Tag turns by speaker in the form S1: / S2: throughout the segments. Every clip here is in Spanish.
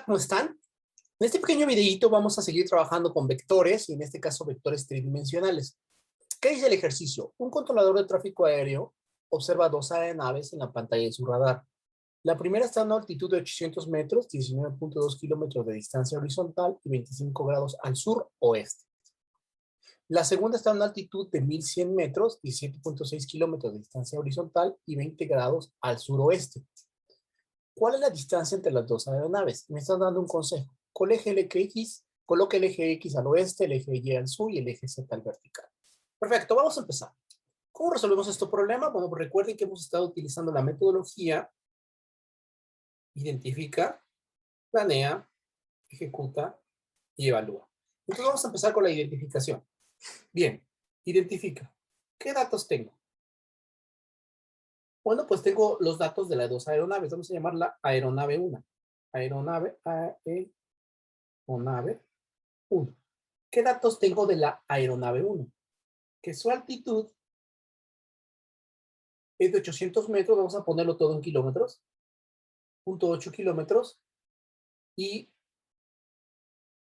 S1: Hola, ¿cómo están? En este pequeño videito vamos a seguir trabajando con vectores, y en este caso vectores tridimensionales. ¿Qué dice el ejercicio? Un controlador de tráfico aéreo observa dos aeronaves en la pantalla de su radar. La primera está a una altitud de 800 metros, 19.2 kilómetros de distancia horizontal y 25 grados al sur-oeste. La segunda está a una altitud de 1100 metros, 17.6 kilómetros de distancia horizontal y 20 grados al suroeste. ¿Cuál es la distancia entre las dos aeronaves? Me están dando un consejo. Coloque el eje X al oeste, el eje Y al sur y el eje Z al vertical. Perfecto, vamos a empezar. ¿Cómo resolvemos este problema? Bueno, pues recuerden que hemos estado utilizando la metodología identifica, planea, ejecuta y evalúa. Entonces vamos a empezar con la identificación. Bien, identifica. ¿Qué datos tengo? Bueno, pues tengo los datos de las dos aeronaves. Vamos a llamarla aeronave 1. Aeronave 1. ¿Qué datos tengo de la aeronave 1? Que su altitud es de 800 metros, vamos a ponerlo todo en kilómetros, 0.8 kilómetros, y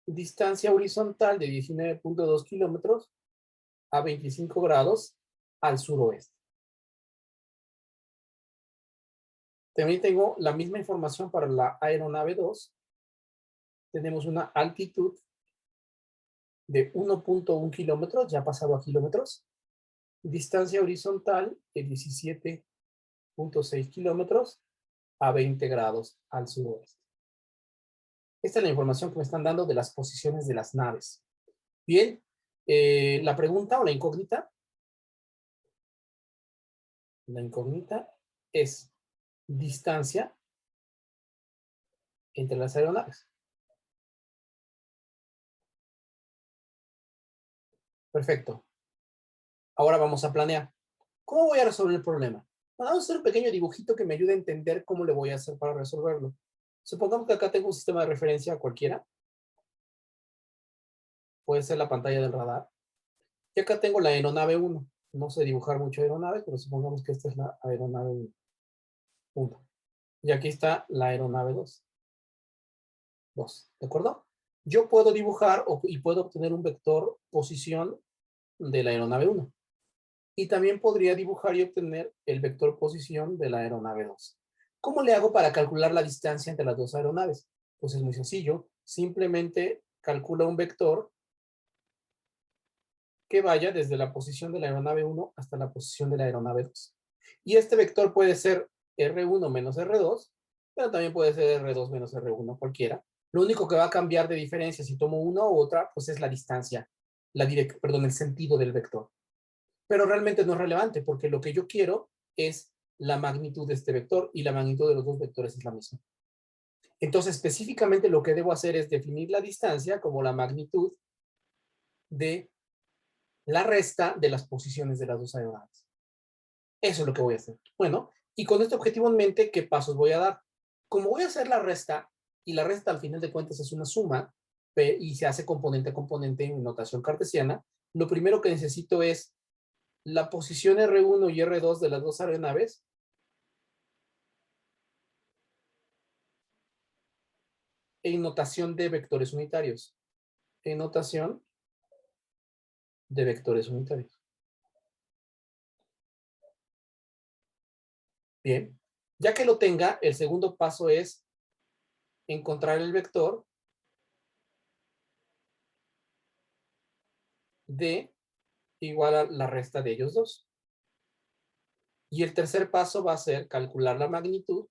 S1: distancia horizontal de 19.2 kilómetros a 25 grados al suroeste. También tengo la misma información para la aeronave 2. Tenemos una altitud de 1.1 kilómetros, ya pasado a kilómetros, distancia horizontal de 17.6 kilómetros a 20 grados al suroeste. Esta es la información que me están dando de las posiciones de las naves. Bien, la pregunta o la incógnita es distancia entre las aeronaves. Perfecto. Ahora vamos a planear. ¿Cómo voy a resolver el problema? Bueno, vamos a hacer un pequeño dibujito que me ayude a entender cómo le voy a hacer para resolverlo. Supongamos que acá tengo un sistema de referencia cualquiera. Puede ser la pantalla del radar. Y acá tengo la aeronave 1. No sé dibujar mucho aeronave, pero supongamos que esta es la aeronave 1. Y aquí está la aeronave 2. ¿De acuerdo? Yo puedo dibujar y puedo obtener un vector posición de la aeronave 1. Y también podría dibujar y obtener el vector posición de la aeronave 2. ¿Cómo le hago para calcular la distancia entre las dos aeronaves? Pues es muy sencillo. Simplemente calcula un vector que vaya desde la posición de la aeronave 1 hasta la posición de la aeronave 2. Y este vector puede ser R1 menos R2, pero también puede ser R2 menos R1, cualquiera. Lo único que va a cambiar de diferencia si tomo una u otra, pues es la distancia, el sentido del vector. Pero realmente no es relevante, porque lo que yo quiero es la magnitud de este vector, y la magnitud de los dos vectores es la misma. Entonces, específicamente lo que debo hacer es definir la distancia como la magnitud de la resta de las posiciones de las dos aeronaves. Eso es lo que voy a hacer. Bueno, y con este objetivo en mente, ¿qué pasos voy a dar? Como voy a hacer la resta, y la resta al final de cuentas es una suma, y se hace componente a componente en notación cartesiana, lo primero que necesito es la posición R1 y R2 de las dos aeronaves en notación de vectores unitarios. En notación de vectores unitarios. Bien. Ya que lo tenga, el segundo paso es encontrar el vector D igual a la resta de ellos dos. Y el tercer paso va a ser calcular la magnitud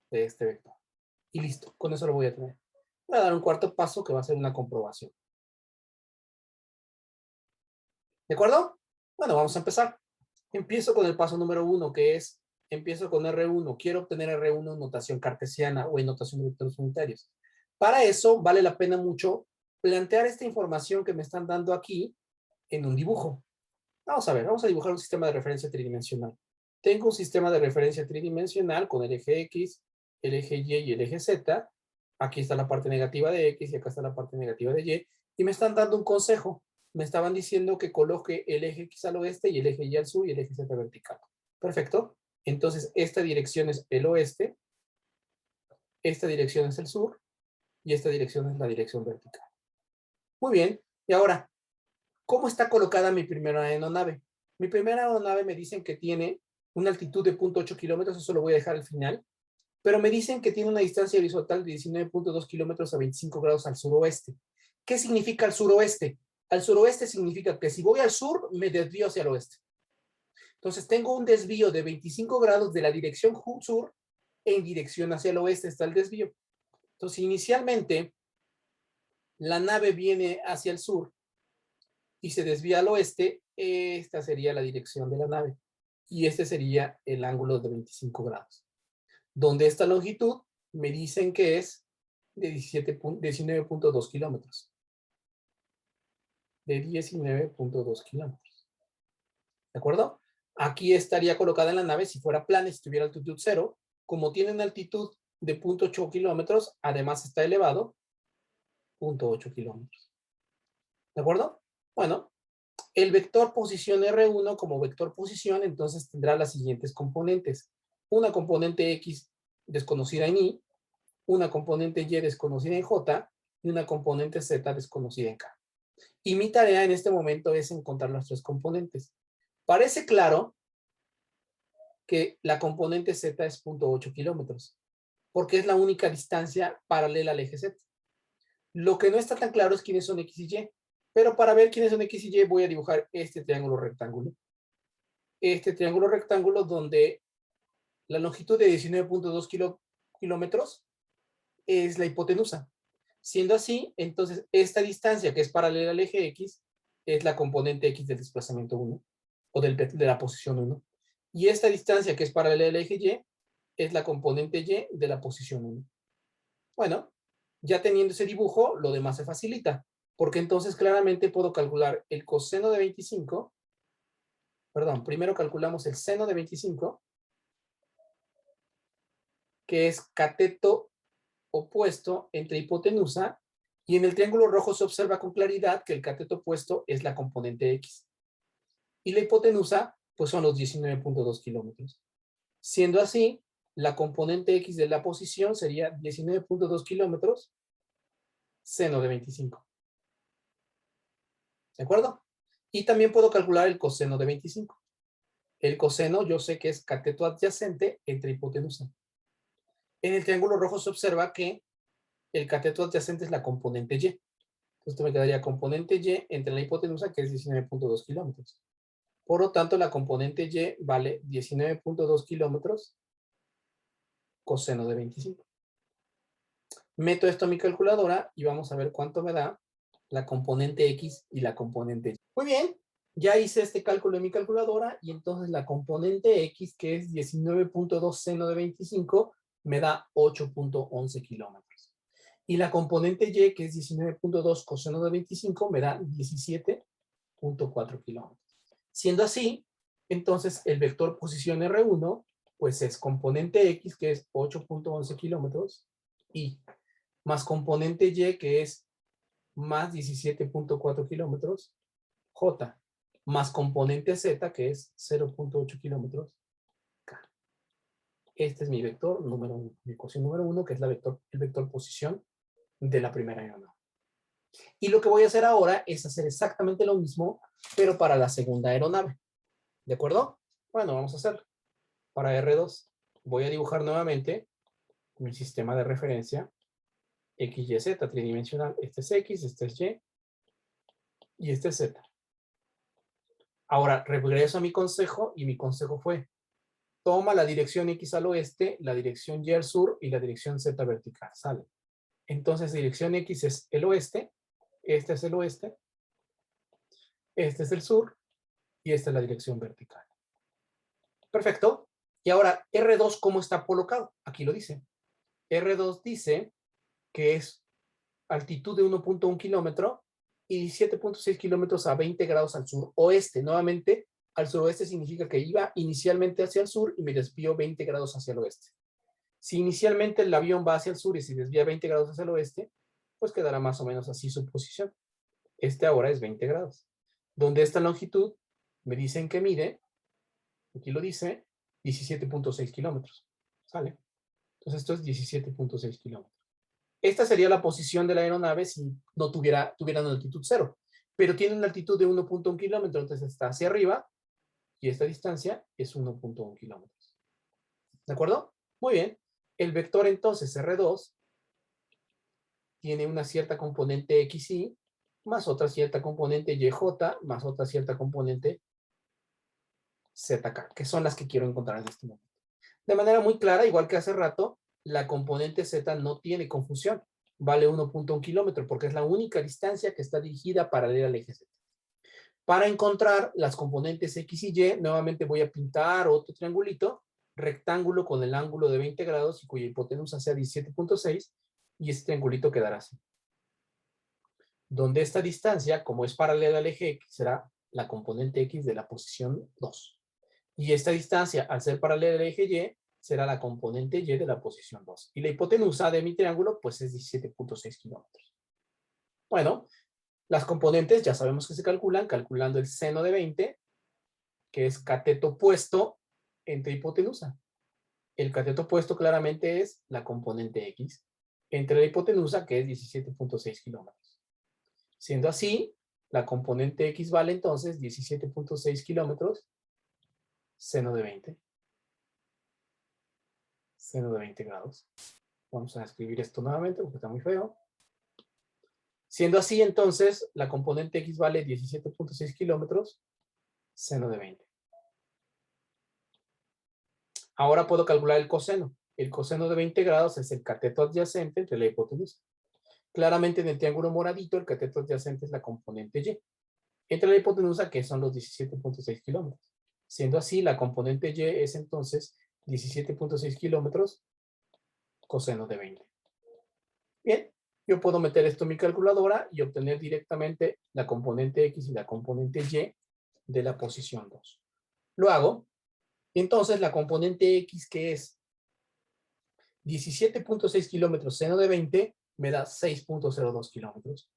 S1: de este vector. Y listo, con eso lo voy a tener. Voy a dar un cuarto paso que va a ser una comprobación. ¿De acuerdo? Bueno, vamos a empezar. Empiezo con el paso número 1, que es, empiezo con R1. Quiero obtener R1 en notación cartesiana o en notación de vectores unitarios. Para eso, vale la pena mucho plantear esta información que me están dando aquí en un dibujo. Vamos a ver, vamos a dibujar un sistema de referencia tridimensional. Tengo un sistema de referencia tridimensional con el eje X, el eje Y y el eje Z. Aquí está la parte negativa de X y acá está la parte negativa de Y. Y me están dando un consejo. Me estaban diciendo que coloque el eje X al oeste y el eje Y al sur y el eje Z vertical. Perfecto. Entonces, esta dirección es el oeste. Esta dirección es el sur. y esta dirección es la dirección vertical. Muy bien, y ahora, ¿cómo está colocada mi primera aeronave? Mi primera aeronave me dicen que tiene una altitud de 0.8 kilómetros, eso lo voy a dejar al final, pero me dicen que tiene una distancia horizontal de 19.2 kilómetros a 25 grados al suroeste. ¿Qué significa al suroeste? Al suroeste significa que si voy al sur, me desvío hacia el oeste. Entonces tengo un desvío de 25 grados de la dirección sur en dirección hacia el oeste está el desvío. Entonces inicialmente la nave viene hacia el sur y se desvía al oeste, esta sería la dirección de la nave. Y este sería el ángulo de 25 grados. Donde esta longitud me dicen que es de 19.2 kilómetros. De 19.2 kilómetros. ¿De acuerdo? Aquí estaría colocada en la nave si fuera plana y si tuviera altitud cero. Como tiene una altitud de 0.8 kilómetros, además está elevado, 0.8 kilómetros. ¿De acuerdo? Bueno, el vector posición R1 como vector posición, entonces tendrá las siguientes componentes. Una componente X desconocida en Y, una componente Y desconocida en J y una componente Z desconocida en K. Y mi tarea en este momento es encontrar las tres componentes. Parece claro que la componente Z es 0.8 kilómetros, porque es la única distancia paralela al eje Z. Lo que no está tan claro es quiénes son X y Y, pero para ver quiénes son X y Y voy a dibujar este triángulo rectángulo. Este triángulo rectángulo donde la longitud de 19.2 kilómetros es la hipotenusa. Siendo así, entonces esta distancia que es paralela al eje X es la componente X del desplazamiento 1 o de la posición 1. Y esta distancia que es paralela al eje Y es la componente Y de la posición 1. Bueno, ya teniendo ese dibujo, lo demás se facilita, porque entonces claramente puedo calcular el coseno de 25, perdón, primero calculamos el seno de 25, que es cateto opuesto entre hipotenusa, y en el triángulo rojo se observa con claridad que el cateto opuesto es la componente X. Y la hipotenusa, pues son los 19.2 kilómetros. Siendo así, la componente X de la posición sería 19.2 kilómetros, seno de 25. ¿De acuerdo? Y también puedo calcular el coseno de 25. El coseno yo sé que es cateto adyacente entre hipotenusa. En el triángulo rojo se observa que el cateto adyacente es la componente Y. Entonces me quedaría componente Y entre la hipotenusa, que es 19.2 kilómetros. Por lo tanto, la componente Y vale 19.2 kilómetros coseno de 25. Meto esto a mi calculadora y vamos a ver cuánto me da la componente X y la componente Y. Muy bien, ya hice este cálculo en mi calculadora y entonces la componente X, que es 19.2 seno de 25, me da 8.11 kilómetros. Y la componente Y, que es 19.2 coseno de 25, me da 17.4 kilómetros. Siendo así, entonces el vector posición R1, pues es componente X, que es 8.11 kilómetros, y más componente Y, que es más 17.4 kilómetros, J, más componente Z, que es 0.8 kilómetros, K. Este es mi vector número 1, mi ecuación número 1, que es el vector posición de la primera aeronave. Y lo que voy a hacer ahora es hacer exactamente lo mismo, pero para la segunda aeronave. ¿De acuerdo? Bueno, vamos a hacerlo. Para R2, voy a dibujar nuevamente mi sistema de referencia X, Y, Z tridimensional. Este es X, este es y este es Z. Ahora, regreso a mi consejo y mi consejo fue, toma la dirección X al oeste, la dirección Y al sur y la dirección Z vertical. Sale. Entonces, dirección X es el oeste, este es el oeste, este es el sur y esta es la dirección vertical. Perfecto. Y ahora, R2, ¿cómo está colocado? Aquí lo dice. R2 dice que es altitud de 1.1 kilómetro y 17.6 kilómetros a 20 grados al sur oeste. Nuevamente, al suroeste significa que iba inicialmente hacia el sur y me desvío 20 grados hacia el oeste. Si inicialmente el avión va hacia el sur y se desvía 20 grados hacia el oeste, pues quedará más o menos así su posición. Este ahora es 20 grados. Donde esta longitud me dicen que mide, aquí lo dice, 17.6 kilómetros. ¿Sale? Entonces esto es 17.6 kilómetros. Esta sería la posición de la aeronave si no tuviera una altitud 0, pero tiene una altitud de 1.1 kilómetro, entonces está hacia arriba y esta distancia es 1.1 kilómetros. ¿De acuerdo? Muy bien. El vector entonces R2 tiene una cierta componente XY más otra cierta componente YJ más otra cierta componente ZK, que son las que quiero encontrar en este momento. De manera muy clara, igual que hace rato, la componente Z no tiene confusión. Vale 1.1 kilómetro porque es la única distancia que está dirigida paralela al eje Z. Para encontrar las componentes X y Y, nuevamente voy a pintar otro triangulito, rectángulo con el ángulo de 20 grados y cuya hipotenusa sea 17.6, y este triangulito quedará así. Donde esta distancia, como es paralela al eje X, será la componente X de la posición 2. Y esta distancia, al ser paralela al eje Y, será la componente Y de la posición 2. Y la hipotenusa de mi triángulo, pues es 17.6 kilómetros. Bueno, las componentes ya sabemos que se calculan, calculando el seno de 20, que es cateto opuesto entre hipotenusa. El cateto opuesto claramente es la componente X entre la hipotenusa, que es 17.6 kilómetros. Siendo así, la componente X vale entonces 17.6 kilómetros, seno de 20. Seno de 20 grados. Vamos a escribir esto nuevamente porque está muy feo. Siendo así, entonces, la componente X vale 17.6 kilómetros, seno de 20. Ahora puedo calcular el coseno. El coseno de 20 grados es el cateto adyacente entre la hipotenusa. Claramente en el triángulo moradito, el cateto adyacente es la componente Y. Entre la hipotenusa, que son los 17.6 kilómetros. Siendo así, la componente Y es entonces 17.6 kilómetros, coseno de 20. Bien, yo puedo meter esto en mi calculadora y obtener directamente la componente X y la componente Y de la posición 2. Lo hago, y entonces la componente X, que es 17.6 kilómetros seno de 20, me da 6.02 kilómetros.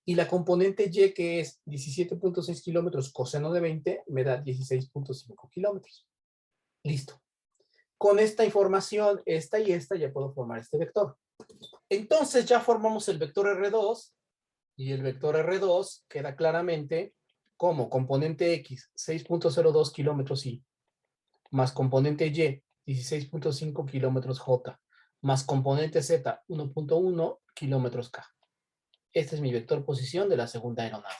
S1: Y la componente Y, que es 17.6 kilómetros coseno de 20, me da 16.5 kilómetros. Listo. Con esta información, esta y esta, ya puedo formar este vector. Entonces ya formamos el vector R2 y el vector R2 queda claramente como componente X 6.02 kilómetros Y más componente Y 16.5 kilómetros J más componente Z 1.1 kilómetros K. Este es mi vector posición de la segunda aeronave.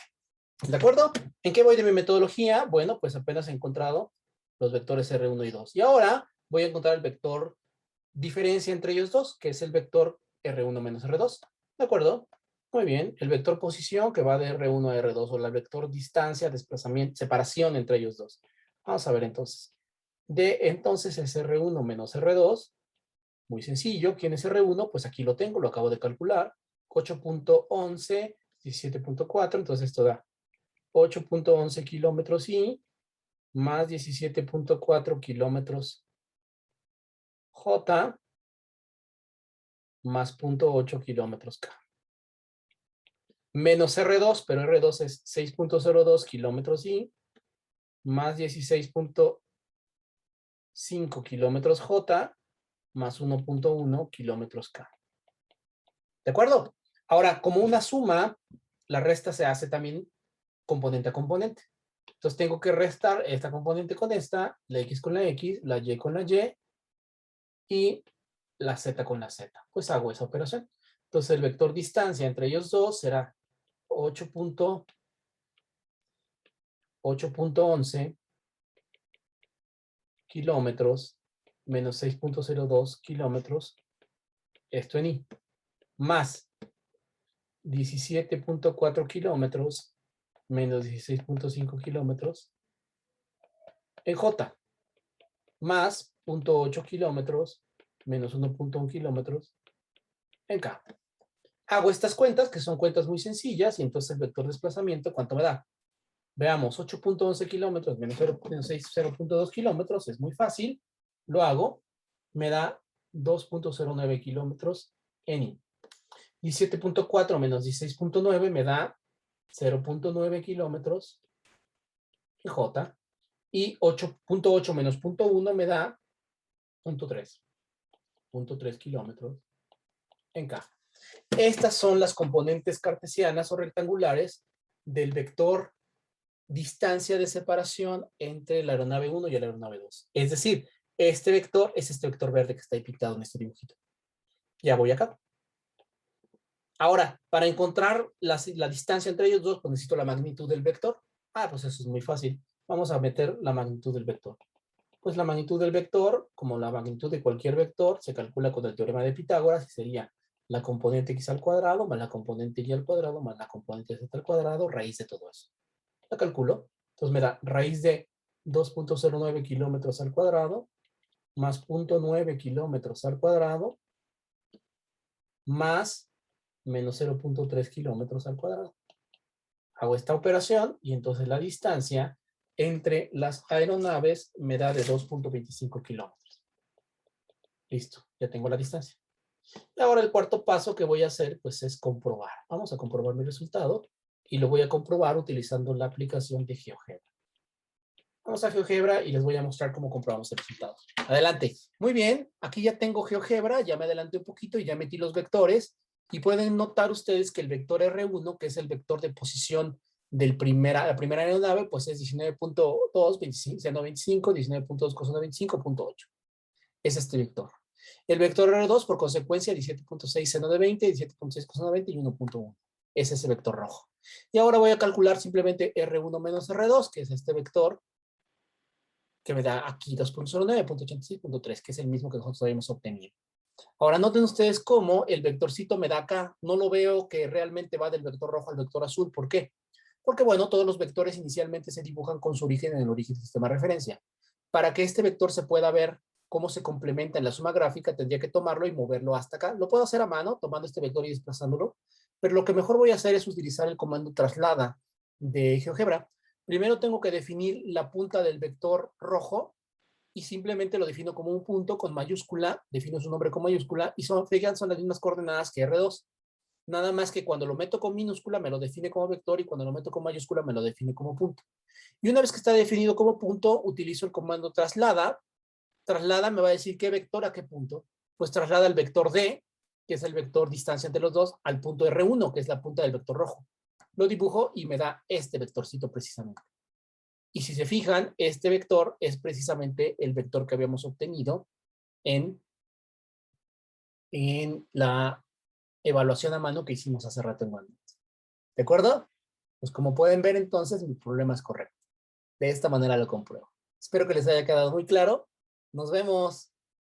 S1: ¿De acuerdo? ¿En qué voy de mi metodología? Bueno, pues apenas he encontrado los vectores R1 y 2. Y ahora voy a encontrar el vector diferencia entre ellos dos, que es el vector R1 menos R2. ¿De acuerdo? Muy bien. El vector posición que va de R1 a R2 o el vector distancia, desplazamiento, separación entre ellos dos. Vamos a ver entonces. Entonces es R1 menos R2. Muy sencillo. ¿Quién es R1? Pues aquí lo tengo, lo acabo de calcular. 8.11, 17.4. Entonces esto da 8.11 kilómetros Y más 17.4 kilómetros J más 0.8 kilómetros K. Menos R2, pero R2 es 6.02 kilómetros Y más 16.5 kilómetros J más 1.1 kilómetros K. ¿De acuerdo? Ahora, como una suma, la resta se hace también componente a componente. Entonces tengo que restar esta componente con esta, la X con la X, la Y con la Y la Z con la Z. Pues hago esa operación. Entonces el vector distancia entre ellos dos será 8.11 kilómetros menos 6.02 kilómetros, esto en Y, más 17.4 kilómetros menos 16.5 kilómetros en J, más 0.8 kilómetros menos 1.1 kilómetros en K. Hago estas cuentas, que son cuentas muy sencillas, y entonces el vector de desplazamiento, ¿cuánto me da? Veamos, 8.11 kilómetros menos 0.2 kilómetros, es muy fácil, lo hago, me da 2.09 kilómetros en Y. 17.4 menos 16.9 me da 0.9 kilómetros en J. Y 8.8 menos 0.1 me da 0.3 kilómetros en K. Estas son las componentes cartesianas o rectangulares del vector distancia de separación entre la aeronave 1 y la aeronave 2. Es decir, este vector es este vector verde que está ahí pintado en este dibujito. Ya voy acá. Ahora, para encontrar la distancia entre ellos dos, pues necesito la magnitud del vector. Pues eso es muy fácil. Vamos a meter la magnitud del vector. Pues la magnitud del vector, como la magnitud de cualquier vector, se calcula con el teorema de Pitágoras, y sería la componente x al cuadrado más la componente y al cuadrado más la componente z al cuadrado, raíz de todo eso. La calculo. Entonces me da raíz de 2.09 kilómetros al cuadrado más 0.9 kilómetros al cuadrado más menos 0.3 kilómetros al cuadrado. Hago esta operación y entonces la distancia entre las aeronaves me da de 2.25 kilómetros. Listo, ya tengo la distancia. Y ahora el cuarto paso que voy a hacer pues es comprobar. Vamos a comprobar mi resultado y lo voy a comprobar utilizando la aplicación de GeoGebra. Vamos a GeoGebra y les voy a mostrar cómo comprobamos el resultado. Adelante. Muy bien, aquí ya tengo GeoGebra, ya me adelanté un poquito y ya metí los vectores. Y pueden notar ustedes que el vector R1, que es el vector de posición de la primera aeronave, pues es 19.2, 25, seno 25, 19.2, coseno 25.8. Es este vector. El vector R2, por consecuencia, 17.6 seno de 20, 17.6 coseno de 20 y 1.1. Es ese vector rojo. Y ahora voy a calcular simplemente R1 menos R2, que es este vector, que me da aquí 2.09.86.3, que es el mismo que nosotros habíamos obtenido. Ahora noten ustedes cómo el vectorcito me da acá, no lo veo que realmente va del vector rojo al vector azul. ¿Por qué? Porque bueno, todos los vectores inicialmente se dibujan con su origen en el origen del sistema de referencia. Para que este vector se pueda ver cómo se complementa en la suma gráfica, tendría que tomarlo y moverlo hasta acá. Lo puedo hacer a mano, tomando este vector y desplazándolo, pero lo que mejor voy a hacer es utilizar el comando traslada de GeoGebra. Primero tengo que definir la punta del vector rojo y simplemente lo defino como un punto con mayúscula, defino su nombre con mayúscula y son las mismas coordenadas que R2. Nada más que cuando lo meto con minúscula me lo define como vector y cuando lo meto con mayúscula me lo define como punto. Y una vez que está definido como punto, utilizo el comando traslada. Traslada me va a decir qué vector a qué punto. Pues traslada el vector D, que es el vector distancia entre los dos, al punto R1, que es la punta del vector rojo. Lo dibujo y me da este vectorcito precisamente. Y si se fijan, este vector es precisamente el vector que habíamos obtenido en la evaluación a mano que hicimos hace rato en OneNote. ¿De acuerdo? Pues como pueden ver entonces, mi problema es correcto. De esta manera lo compruebo. Espero que les haya quedado muy claro. Nos vemos.